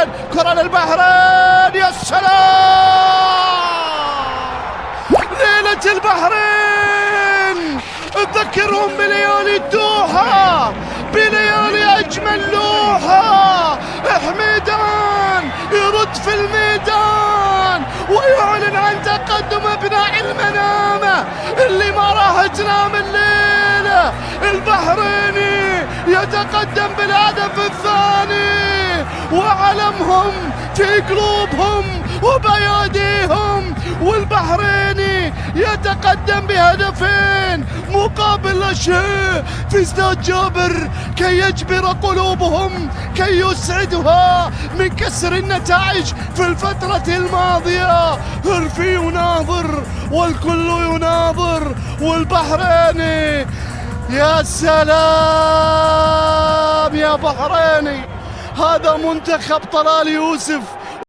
البحرين، كرة للبحرين، يا سلام ليلة البحرين. تذكرهم بليالي الدوحة، بليالي أجمل لوحة. حميدان يرد في الميدان ويعلن عن تقدم ابناء المنامة اللي ما راح تنام الليلة. البحريني يتقدم بالهدف الثاني وعلمهم في قلوبهم وبأياديهم، والبحريني يتقدم بهدفين مقابل لا شيء في استاد جابر كي يجبر قلوبهم، كي يسعدها من كسر النتائج في الفترة الماضية. هرفي يناظر والكل يناظر، والبحريني يا سلام يا بحريني. هذا منتخب طلال يوسف